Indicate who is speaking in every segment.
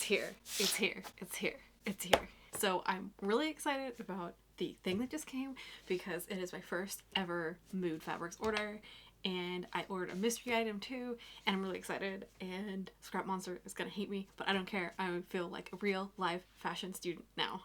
Speaker 1: here. It's here. It's here. It's here. So I'm really excited about the thing that just came because it is my first ever Mood Fabrics order, and I ordered a mystery item too, and I'm really excited, and Scrap Monster is gonna hate me, but I don't care. I feel like a real live fashion student now.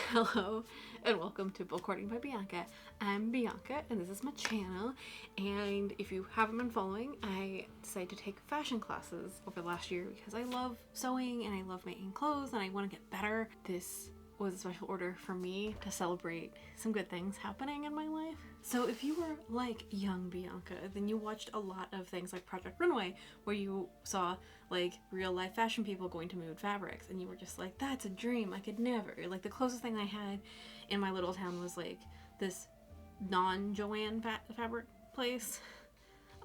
Speaker 1: Hello and welcome to Bookhoarding by Bianca. I'm Bianca and this is my channel, and if you haven't been following, I decided to take fashion classes over the last year because I love sewing and I love making clothes and I want to get better. This was a special order for me to celebrate some good things happening in my life. So if you were like young Bianca, then you watched a lot of things like Project Runway, where you saw like real life fashion people going to Mood Fabrics and you were just like, that's a dream, I could never. Like the closest thing I had in my little town was like this non-Joanne fabric place.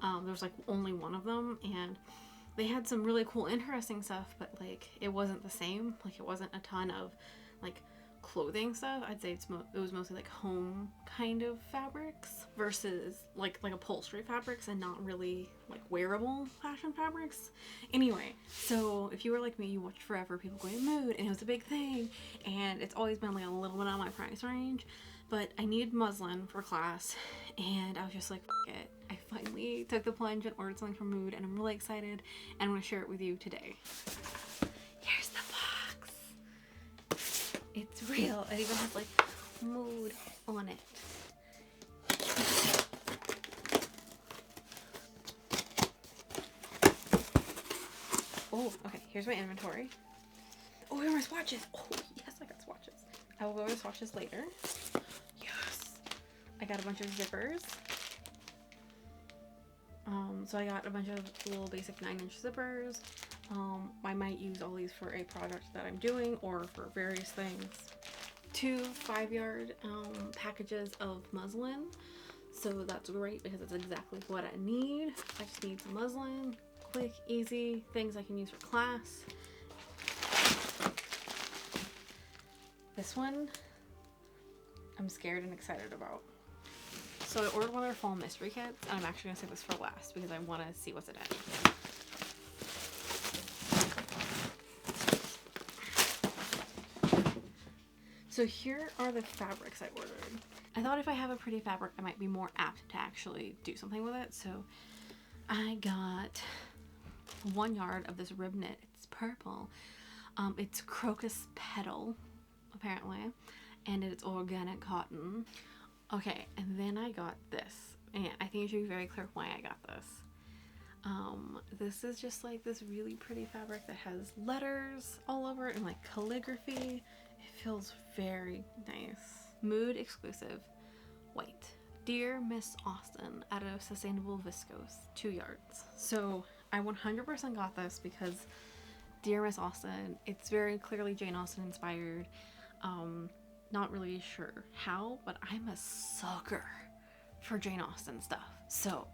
Speaker 1: There was like only one of them and they had some really cool interesting stuff, but like it wasn't the same. Like it wasn't a ton of like clothing stuff. I'd say it was mostly like home kind of fabrics versus like upholstery fabrics and not really like wearable fashion fabrics. Anyway, so if you were like me, you watched forever people going to Mood and it was a big thing, and it's always been like a little bit on my price range, but I needed muslin for class and I was just like, F it. I finally took the plunge and ordered something from Mood and I'm really excited and I'm going to share it with you today. Here's the box. It's real. It even has like Mood on it. Oh, okay. Here's my inventory. Oh, here are my swatches. Oh, yes, I got swatches. I will go over the swatches later. Yes. I got a bunch of zippers. So I got a bunch of little basic 9-inch zippers. I might use all these for a project that I'm doing or for various things. 2 5-yard packages of muslin. So that's great because it's exactly what I need. I just need some muslin. Quick, easy things I can use for class. This one I'm scared and excited about. So I ordered one of their fall mystery kits, and I'm actually going to save this for last because I want to see what's in it. So here are the fabrics I ordered. I thought if I have a pretty fabric, I might be more apt to actually do something with it. So I got 1 yard of this rib knit. It's purple. It's crocus petal, apparently, and it's organic cotton. Okay, and then I got this, and I think it should be very clear why I got this. This is just like this really pretty fabric that has letters all over it and like calligraphy. It feels very nice. Mood exclusive, white. Dear Miss Austen, out of sustainable viscose, 2 yards. So I 100% got this because Dear Miss Austen, it's very clearly Jane Austen inspired. Not really sure how, but I'm a sucker for Jane Austen stuff. So,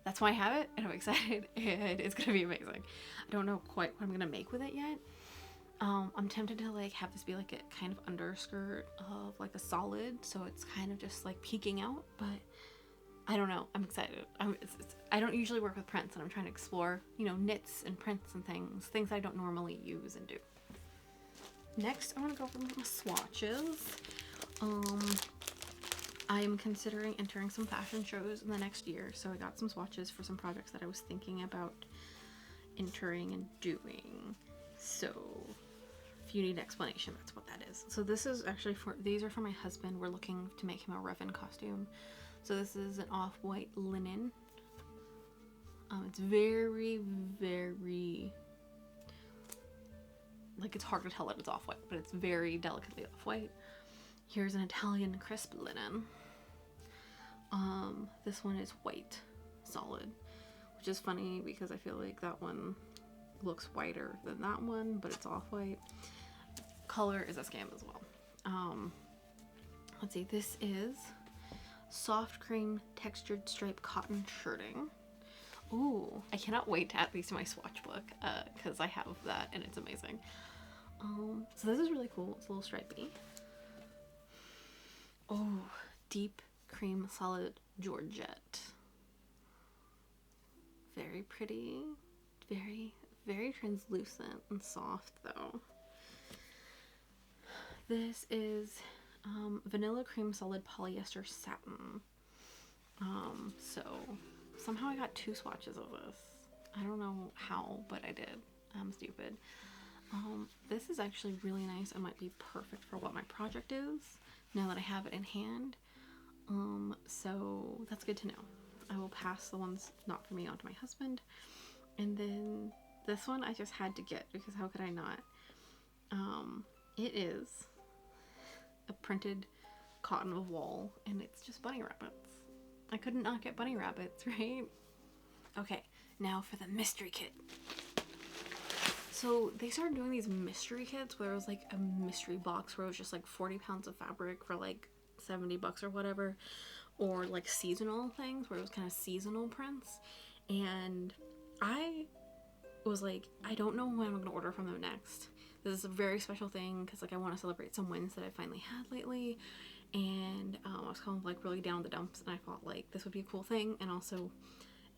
Speaker 1: that's why I have it, and I'm excited, and it's gonna be amazing. I don't know quite what I'm gonna make with it yet. I'm tempted to like have this be like a kind of underskirt of like a solid, so it's kind of just like peeking out, but I don't know. I'm excited. I don't usually work with prints, and I'm trying to explore, you know, knits and prints and things I don't normally use and do. Next, I want to go over my swatches. I'm considering entering some fashion shows in the next year, so I got some swatches for some projects that I was thinking about entering and doing. So, if you need an explanation, that's what that is. So this is actually these are for my husband. We're looking to make him a Revan costume. So this is an off-white linen. It's very, very, like, it's hard to tell that it's off-white, but it's very delicately off-white. Here's an Italian crisp linen. This one is white solid, which is funny because I feel like that one looks whiter than that one, but it's off-white. Color is a scam as well. Let's see, this is soft cream textured striped cotton shirting. Ooh, I cannot wait to add these to my swatch book because I have that and it's amazing. So this is really cool. It's a little stripy. Oh, deep cream solid georgette. very pretty. Very, very translucent and soft though. This is vanilla cream solid polyester satin. So somehow I got 2 swatches of this. I don't know how, but I did. I'm stupid. This is actually really nice and might be perfect for what my project is now that I have it in hand. So that's good to know. I will pass the ones not for me on to my husband. And then this one I just had to get because how could I not? It is a printed cotton of wool and it's just bunny rabbits. I couldn't not get bunny rabbits, right? Okay, now for the mystery kit. So they started doing these mystery kits where it was like a mystery box where it was just like 40 pounds of fabric for like 70 bucks or whatever, or like seasonal things where it was kind of seasonal prints. And I was like, I don't know when I'm gonna order from them next. This is a very special thing because like I want to celebrate some wins that I finally had lately, and I was kind of like really down the dumps, and I thought like this would be a cool thing, and also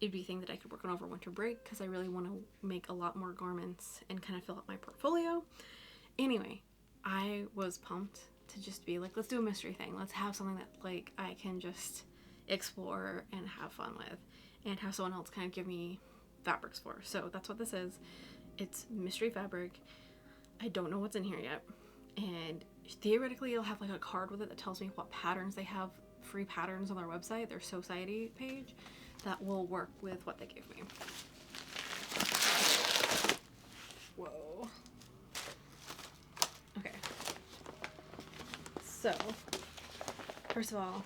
Speaker 1: it'd be a thing that I could work on over winter break because I really want to make a lot more garments and kind of fill out my portfolio. Anyway, I was pumped to just be like, let's do a mystery thing. Let's have something that like I can just explore and have fun with and have someone else kind of give me fabrics for. So that's what this is. It's mystery fabric. I don't know what's in here yet. And theoretically it'll have like a card with it that tells me what patterns they have, free patterns on their website, their society page, that will work with what they gave me. Whoa. Okay. So, first of all,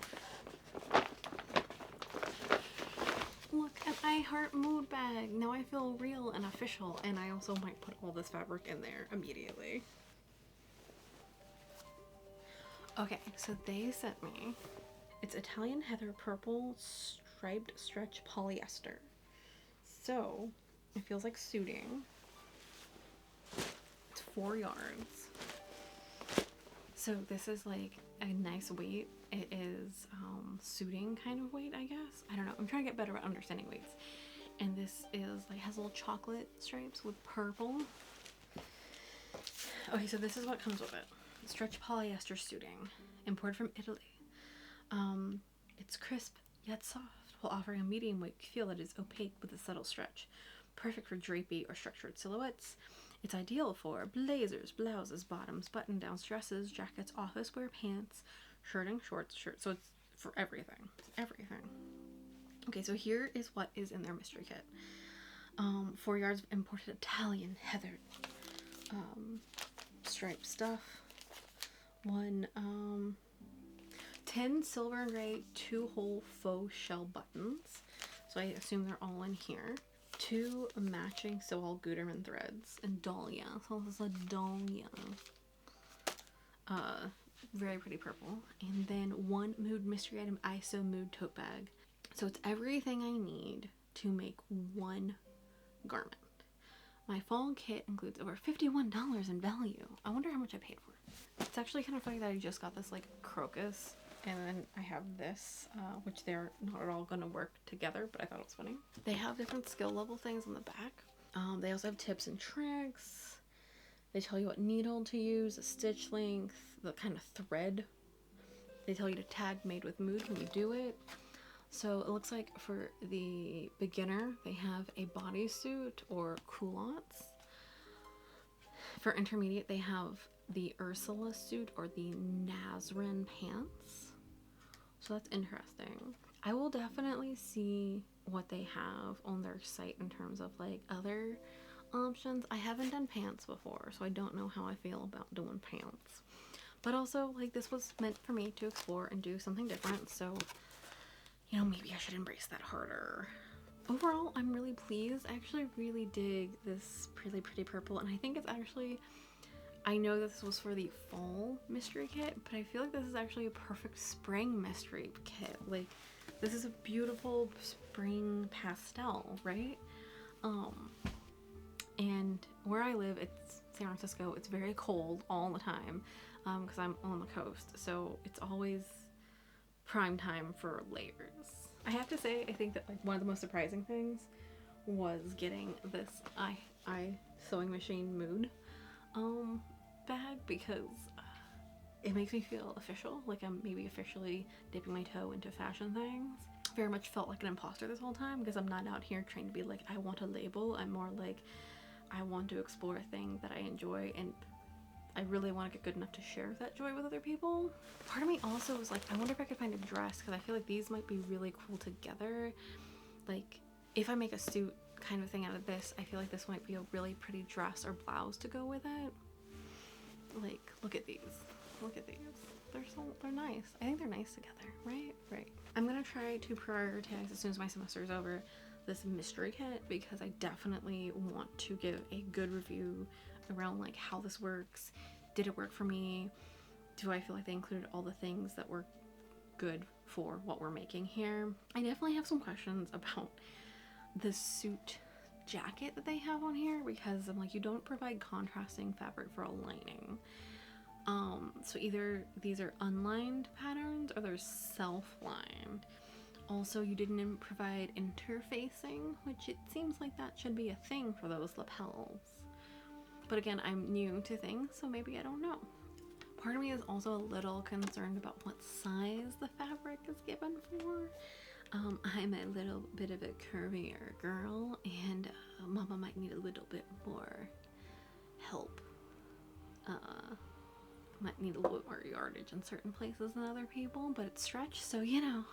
Speaker 1: look at my heart mood bag. Now I feel real and official, and I also might put all this fabric in there immediately. Okay, so they sent me, it's Italian heather purple striped stretch polyester. So it feels like suiting. It's 4 yards. So this is like a nice weight. It is suiting kind of weight, I guess. I don't know. I'm trying to get better at understanding weights. And this is like has little chocolate stripes with purple. Okay, so this is what comes with it. Stretch polyester suiting, imported from Italy. It's crisp yet soft while offering a medium weight feel that is opaque with a subtle stretch. Perfect for drapey or structured silhouettes. It's ideal for blazers, blouses, bottoms, button-downs, dresses, jackets, office wear, pants, shirting, shorts, shirts. So it's for everything. Everything. Okay, so here is what is in their mystery kit. 4 yards of imported Italian heather striped stuff. 10 silver and gray 2-hole faux shell buttons. So I assume they're all in here. 2 matching Sewall Gutermann threads and dahlia. So this is a dahlia. Very pretty purple. And then 1 mood mystery item ISO mood tote bag. So it's everything I need to make 1 garment. My fall kit includes over $51 in value. I wonder how much I paid for it. It's actually kind of funny that I just got this like crocus, and then I have this, which they're not at all going to work together, but I thought it was funny. They have different skill level things on the back. They also have tips and tricks. They tell you what needle to use, the stitch length, the kind of thread. They tell you to tag made with mood when you do it. So it looks like for the beginner, they have a bodysuit or culottes. For intermediate, they have the Ursula suit or the Nazarene pants. So that's interesting. I will definitely see what they have on their site in terms of like other options. I haven't done pants before, so I don't know how I feel about doing pants. But also, like, this was meant for me to explore and do something different, so you know, maybe I should embrace that harder. Overall, I'm really pleased. I actually really dig this really pretty purple, and I think it's actually, I know this was for the fall mystery kit, but I feel like this is actually a perfect spring mystery kit. Like, this is a beautiful spring pastel, right? And where I live, it's San Francisco, it's very cold all the time, because I'm on the coast, so it's always prime time for layers. I have to say, I think that like one of the most surprising things was getting this I sewing machine mood bag because it makes me feel official, like I'm maybe officially dipping my toe into fashion things. Very much felt like an imposter this whole time because I'm not out here trying to be like I want a label. I'm more like I want to explore a thing that I enjoy, and I really want to get good enough to share that joy with other people. Part of me also was like, I wonder if I could find a dress, because I feel like these might be really cool together. Like if I make a suit kind of thing out of this, I feel like this might be a really pretty dress or blouse to go with it. Like, look at these. Look at these. They're nice. I think they're nice together, right? Right. I'm gonna try to prioritize as soon as my semester is over this mystery kit, because I definitely want to give a good review around like how this works. Did it work for me? Do I feel like they included all the things that were good for what we're making here? I definitely have some questions about the suit jacket that they have on here, because I'm like, you don't provide contrasting fabric for a lining. So either these are unlined patterns or they're self-lined. Also, you didn't provide interfacing, which it seems like that should be a thing for those lapels. But again, I'm new to things, so maybe I don't know. Part of me is also a little concerned about what size the fabric is given for. I'm a little bit of a curvier girl, and Mama might need a little bit more help. Might need a little bit more yardage in certain places than other people, but it's stretched, so you know,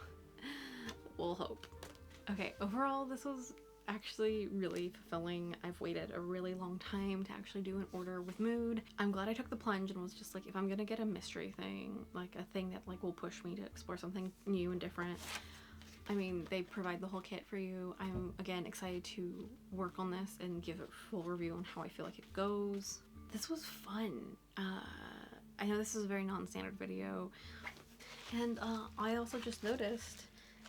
Speaker 1: we'll hope. Okay, overall this was actually really fulfilling. I've waited a really long time to actually do an order with mood. I'm glad I took the plunge and was just like, if I'm gonna get a mystery thing, like a thing that like will push me to explore something new and different, I mean, they provide the whole kit for you. I'm again excited to work on this and give a full review on how I feel like it goes. This was fun. I know this is a very non-standard video, and I also just noticed,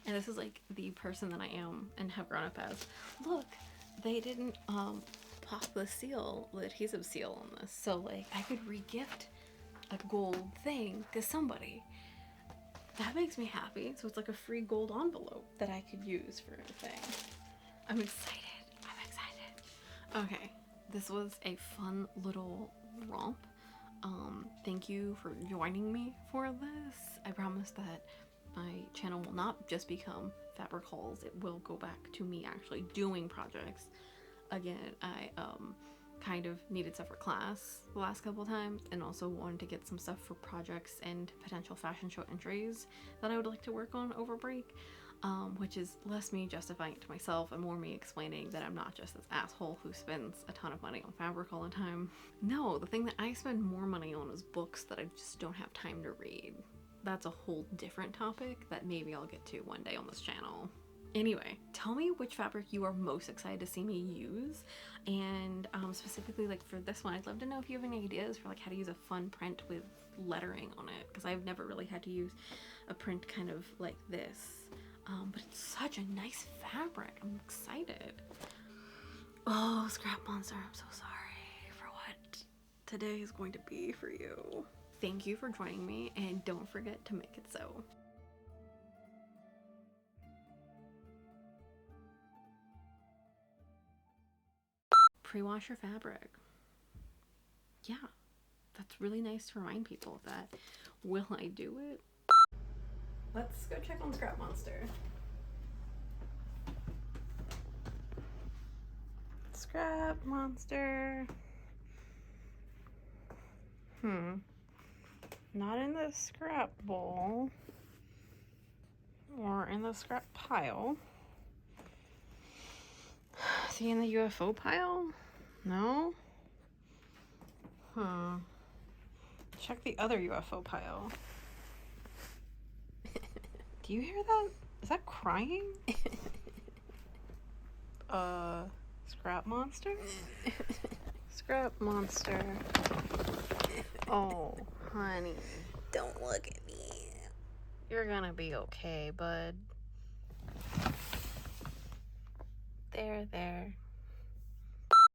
Speaker 1: and this is like the person that I am and have grown up as, look, they didn't pop the seal, the adhesive seal on this, so like I could re-gift a gold thing to somebody. That makes me happy. So it's like a free gold envelope that I could use for a thing. I'm excited. I'm excited. Okay, this was a fun little romp. Thank you for joining me for this. I promise that my channel will not just become fabric hauls. It will go back to me actually doing projects. Again, I kind of needed stuff for class the last couple times, and also wanted to get some stuff for projects and potential fashion show entries that I would like to work on over break, which is less me justifying it to myself and more me explaining that I'm not just this asshole who spends a ton of money on fabric all the time. No, the thing that I spend more money on is books that I just don't have time to read. That's a whole different topic that maybe I'll get to one day on this channel. Anyway, tell me which fabric you are most excited to see me use, and specifically like for this one, I'd love to know if you have any ideas for like how to use a fun print with lettering on it, because I've never really had to use a print kind of like this, but it's such a nice fabric. I'm excited. Oh, Scrap Monster, I'm so sorry for what today is going to be for you. Thank you for joining me, and don't forget to make it so. Pre-wash your fabric. Yeah, that's really nice to remind people of that. Will I do it? Let's go check on Scrap Monster. Scrap Monster. Not in the scrap bowl or in the scrap pile. Is he in the UFO pile? No? Check the other UFO pile. Do you hear that? Is that crying? Scrap Monster? Scrap Monster. Oh, honey. Don't look at me. You're gonna be okay, bud. There.